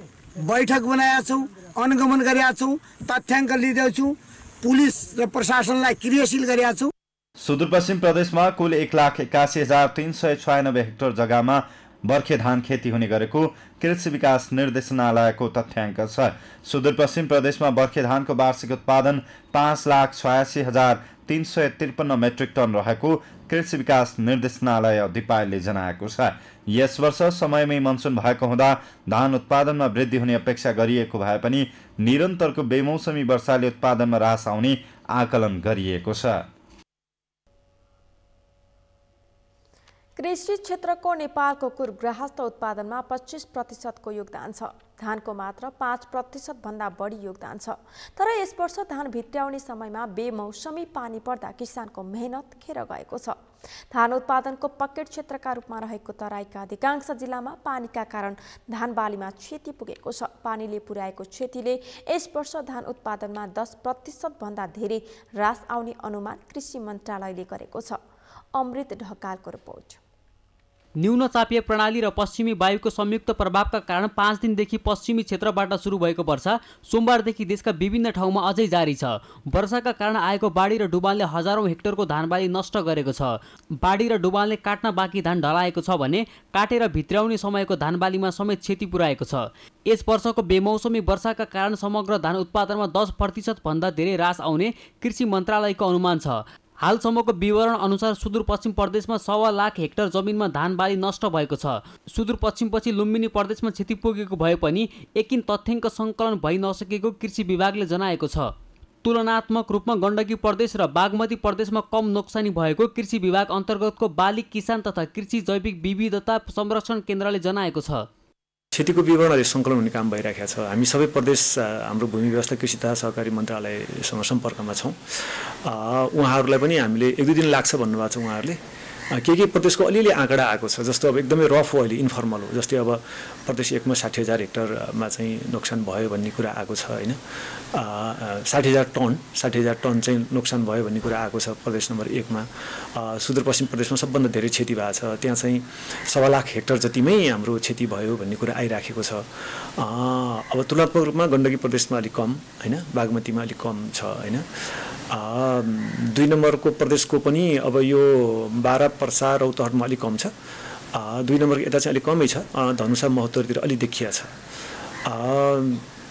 बैठक बनाएका छौँ, अनुगमन गरेका छौँ, तथ्याङ्क लिँदैछौँ, पुलिस र प्रशासनलाई क्रियाशील गरेका छौँ। सुदूरपश्चिम प्रदेशमा कुल 1,81,396 हेक्टर जग्गामा बर्खे धान खेती हुने गरेको कृषि विकास निर्देशनालयको तथ्याङ्क छ। सुदूरपश्चिम प्रदेशमा बर्खे धानको वार्षिक उत्पादन 5,86,353 मेट्रिक टन रहेको कृषि विकास निर्देशनालय दिपायलले जनाएको छ। यस वर्ष समयमै मनसुन भएको हुँदा धान उत्पादनमा वृद्धि हुने अपेक्षा गरिएको भए पनि निरन्तरको बेमौसमी वर्षाले उत्पादनमा ह्रास आउने आकलन गरिएको छ। कृषि क्षेत्रको नेपालको कुल गृहस्थ उत्पादनमा 25% योगदान छ। धानको मात्र 5% भन्दा बढी योगदान छ। तर यस वर्ष धान भित्र्याउने समयमा बेमौसमी पानी पर्दा किसानको मेहनत खेर गएको छ। धान उत्पादनको पकेट क्षेत्रका रूपमा रहेको तराईका अधिकांश जिल्लामा पानीका कारण धान बालीमा क्षति पुगेको छ। पानीले पुर्याएको क्षतिले यस वर्ष धान उत्पादनमा 10% भन्दा धेरै ह्रास आउने अनुमान कृषि मन्त्रालयले गरेको छ। अमृत ढकालको रिपोर्ट। न्यून चापीय प्रणाली र पश्चिमी वायुको संयुक्त प्रभावका कारण 5 दिनदेखि पश्चिमी क्षेत्रबाट सुरु भएको वर्षा सोमबारदेखि देशका विभिन्न ठाउँमा अझै जारी छ। वर्षाका कारण आएको बाढी र डुबानले हजारौं हेक्टरको धानबाली नष्ट गरेको छ। बाढी र डुबानले काट्न बाँकी धान ढलाएको छ भने काटेर भित्र्याउने समयको धानबालीमा समेत क्षति पुर्याएको छ। यस वर्षको बेमौसमी वर्षाका कारण समग्र धान उत्पादनमा 10% भन्दा धेरै ह्रास आउने कृषि मन्त्रालयको अनुमान छ। हालसम्मको विवरण अनुसार सुदूरपश्चिम प्रदेशमा 1.25 लाख हेक्टर जमिनमा धान बाली नष्ट भएको छ। सुदूरपश्चिमपछि लुम्बिनी प्रदेशमा क्षति पुगेको भए पनि एकिन तथ्याङ्क सङ्कलन भइ नसकेको कृषि विभागले जनाएको छ। तुलनात्मक रूपमा गण्डकी प्रदेश र बागमती प्रदेशमा कम नोक्सानी भएको कृषि विभाग अन्तर्गतको बाली किसान तथा कृषि जैविक विविधता संरक्षण केन्द्रले जनाएको छ। क्षतिको विवरण अहिले सङ्कलन हुने काम भइरहेको छ। हामी सबै प्रदेश हाम्रो भूमि व्यवस्था कृषि तथा सहकारी मन्त्रालयसँग सम्पर्कमा छौँ। उहाँहरूलाई पनि हामीले 1-2 दिन लाग्छ भन्नुभएको छ। उहाँहरूले के प्रदेशको अलिअलि आँकडा आएको छ। जस्तो अब एकदमै रफ हो, अहिले इन्फर्मल हो। जस्तै अब प्रदेश 1मा 60,000 हेक्टरमा चाहिँ नोक्सान भयो भन्ने कुरा आएको छ होइन। 60,000 टन चाहिँ नोक्सान भयो भन्ने कुरा आएको छ प्रदेश नम्बर 1मा। सुदूरपश्चिम प्रदेशमा सबभन्दा धेरै क्षति भएको छ। त्यहाँ चाहिँ 1.25 लाख हेक्टर जतिमै हाम्रो क्षति भयो भन्ने कुरा आइराखेको छ। अब तुलनात्मक रूपमा गण्डकी प्रदेशमा अलिक कम होइन, बागमतीमा अलिक कम छ होइन। 2 नम्बरको प्रदेशको पनि अब यो बारा पर्सा रौतहटमा अलिक कम छ। 2 नम्बर यता चाहिँ अलिक कमै छ। धनुषा महोत्तरतिर अलिक देखिया छ।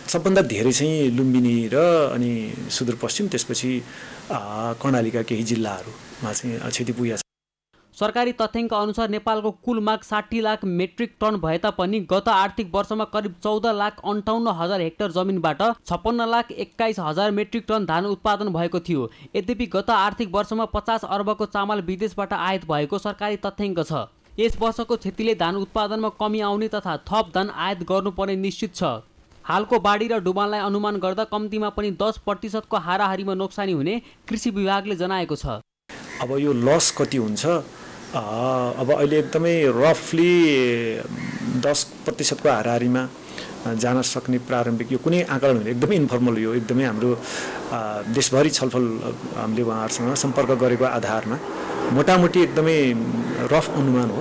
सबभन्दा धेरै चाहिँ लुम्बिनी र अनि सुदूरपश्चिम त्यसपछि कर्णालीका केही जिल्लाहरूमा चाहिँ क्षति पुगेको छ। सरकारी तथ्याङ्क अनुसार नेपालको कुल माग 60 लाख मेट्रिक टन भए तापनि गत आर्थिक वर्षमा करिब 14,58,000 हेक्टर जमिनबाट 56,21,000 मेट्रिक टन धान उत्पादन भएको थियो। यद्यपि गत आर्थिक वर्षमा 50 अर्बको चामल विदेशबाट आयात भएको सरकारी तथ्याङ्क छ। यस वर्षको क्षतिले धान उत्पादनमा कमी आउने तथा थप धान आयात गर्नुपर्ने निश्चित छ। हालको बाढी र डुबानलाई अनुमान गर्दा कम्तीमा पनि 10% को हाराहारीमा नोक्सानी हुने कृषि विभागले जनाएको छ। अब यो लस कति हुन्छ, अब अहिले एकदमै रफली 10% को हाराहारीमा जान सक्ने प्रारम्भिक यो कुनै आकलन होइन, एकदमै इन्फर्मल यो, एकदमै हाम्रो देशभरि छलफल हामीले उहाँहरूसँग सम्पर्क गरेको आधारमा मोटामोटी एकदमै रफ अनुमान हो।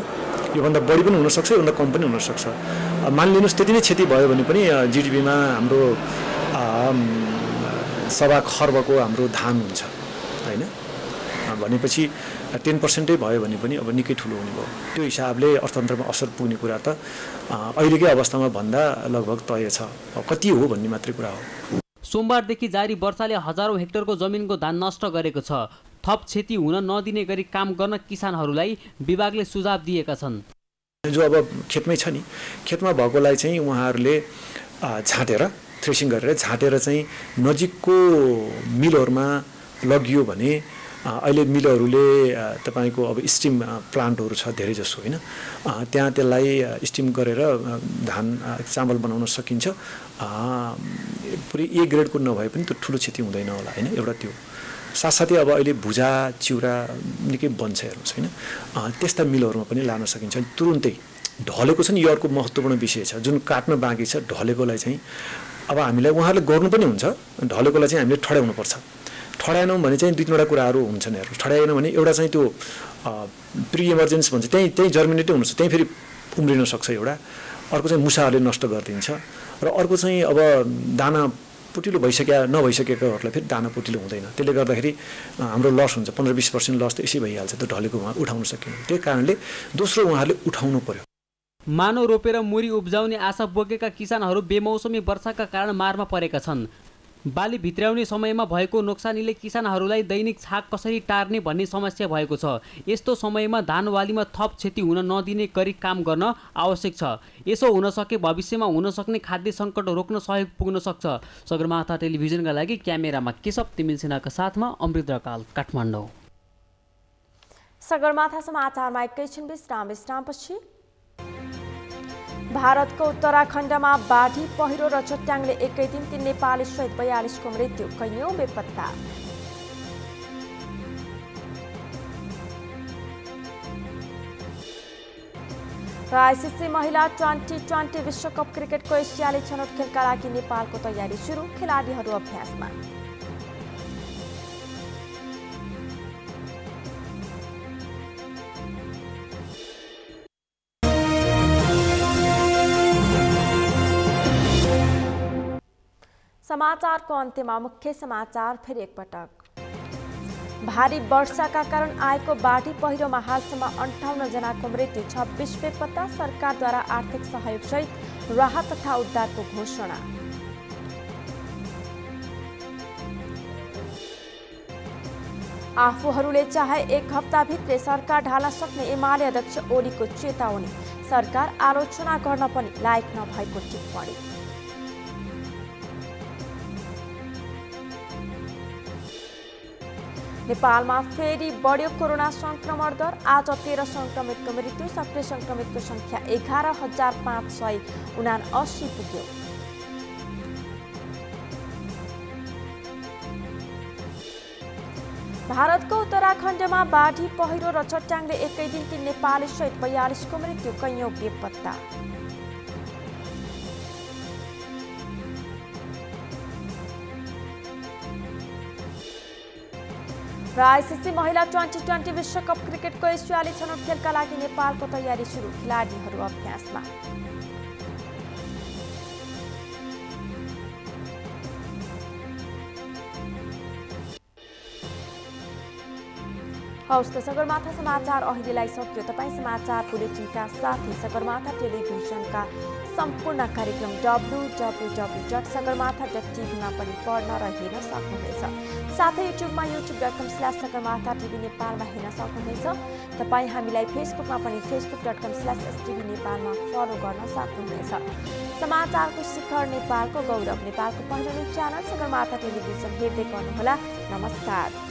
योभन्दा बढी पनि हुनसक्छ, योभन्दा कम पनि हुनसक्छ। मानिलिनुहोस् त्यति नै क्षति भयो भने पनि जिडिपीमा हाम्रो 1.25 खर्बको हाम्रो धान हुन्छ होइन, भनेपछि 10% भयो भने पनि अब निकै ठुलो हुने भयो। त्यो हिसाबले अर्थतन्त्रमा असर पुग्ने कुरा त अहिलेकै अवस्थामा भन्दा लगभग तय छ, कति हो भन्ने मात्रै कुरा हो। सोमबारदेखि जारी वर्षाले हजारौं हेक्टरको जमिनको धान नष्ट गरेको छ। थप क्षति हुन नदिने गरी काम गर्न किसानहरूलाई विभागले सुझाव दिएका छन्। जो अब खेतमै छ नि, खेतमा भएकोलाई चाहिँ उहाँहरूले झाँटेर थ्रेसिङ गरेर झाँटेर चाहिँ नजिकको मिलहरूमा लगियो भने अहिले मिलहरूले तपाईँको अब स्टिम प्लान्टहरू छ धेरै जसो होइन, त्यहाँ त्यसलाई स्टिम गरेर धान चामल बनाउन सकिन्छ। पुरै ए ग्रेडको नभए पनि त्यो ठुलो क्षति हुँदैन होला होइन, एउटा त्यो। साथसाथै अब अहिले भुजा चिउरा निकै बन्छ हेर्नुहोस् होइन, त्यस्ता मिलहरूमा पनि लान सकिन्छ। तुरुन्तै ढलेको छ नि, यो अर्को महत्त्वपूर्ण विषय छ। जुन काट्न बाँकी छ ढलेकोलाई चाहिँ अब हामीलाई उहाँहरूले गर्नु पनि हुन्छ, ढलेकोलाई चाहिँ हामीले ठड्याउनुपर्छ। ठड्याएनौँ भने चाहिँ 2-3वटा कुराहरू हुन्छन् हेर्नु। ठड्याएन भने एउटा चाहिँ त्यो प्रि इमर्जेन्सी भन्छ, त्यहीँ जर्मिनेटै हुनुपर्छ, त्यहीँ फेरि उम्रिन सक्छ एउटा। अर्को चाहिँ मुसाहरूले नष्ट गरिदिन्छ र अर्को चाहिँ अब दाना पुटिलो नभइसकेकाहरूलाई फेरि दाना पुटिलो हुँदैन। त्यसले गर्दाखेरि हाम्रो लस हुन्छ, 15-20% लस त यसै भइहाल्छ त्यो ढलेकोमा उठाउन सकिन्छ। त्यही कारणले दोस्रो उहाँहरूले उठाउनु पर्यो। मानव रोपेर मुरी उब्जाउने आशा बोकेका किसानहरू बेमौसमी वर्षाका कारण मारमा परेका छन्। बाली भित्र्याउने समयमा भएको नोक्सानीले किसानहरूलाई दैनिक छाक कसरी टार्ने भन्ने समस्या भएको छ। यस्तो समयमा धानवालीमा थप क्षति हुन नदिने गरी काम गर्न आवश्यक छ। यसो हुन सके भविष्यमा हुन सक्ने खाद्य सङ्कट रोक्न सहयोग पुग्न सक्छ। सगरमाथा टेलिभिजनका लागि क्यामेरामा केशव तिमिल सिन्हाका साथमा अमृत रकाल, काठमाडौँ। सगरमाथा समाचारमा एकैछिन विश्रामपछि भारतको उत्तराखण्डमा बाढी पहिरो र चट्याङले एकै दिन 3 नेपाली सहित 42 को मृत्यु, कैयौं बेपत्ता। र आइसिसी महिला 2020 विश्वकप क्रिकेटको एसियाली छनौट खेलका लागि नेपालको तयारी सुरु, खेलाडीहरू अभ्यासमा। समाचारको अन्त्यमा मुख्य समाचार फेरि एकपटक। भारी वर्षाका कारण आएको बाढी पहिरोमा हालसम्म 58 जनाको मृत्यु, 26 बेपत्ता। सरकारद्वारा आर्थिक सहयोग सहित राहत तथा उद्धारको घोषणा। आफूहरूले चाहे 1 हप्ताभित्रै सरकार ढाल्न सक्ने एमाले अध्यक्ष ओलीको चेतावनी। सरकार आलोचना गर्न पनि लायक नभएको टिप्पणी। नेपालमा फेरि बढ्यो कोरोना संक्रमण दर, आज 13 संक्रमितको मृत्यु, सक्रिय संक्रमितको संख्या 11,579 पुग्यो। भारतको उत्तराखण्डमा बाढी पहिरो र चट्याङले एकै दिन 3 नेपाली सहित 42 को मृत्यु, कैयौं बेपत्ता। र आइसिसी महिला 2020 विश्वकप क्रिकेटको एसियाली छनौट खेलका लागि नेपालको तयारी सुरु, खेलाडीहरू अभ्यासमा। हवस् त सगरमाथा समाचार अहिलेलाई सक्यो। तपाईँ समाचार बुलेटिनका साथै सगरमाथा टेलिभिजनका सम्पूर्ण कार्यक्रम www.sagarmatha.tv मा पनि पढ्न र हेर्न सक्नुहुनेछ। साथै युट्युबमा youtube.com/सगरमाथा टिभी नेपालमा हेर्न सक्नुहुनेछ। तपाईँ हामीलाई फेसबुकमा पनि facebook.com/STV नेपालमा फलो गर्न सक्नुहुनेछ। समाचारको शिखर नेपालको गौरव नेपालको पहिलो न्युज च्यानल सगरमाथा टेलिभिजन हेर्दै गर्नुहोला। नमस्कार।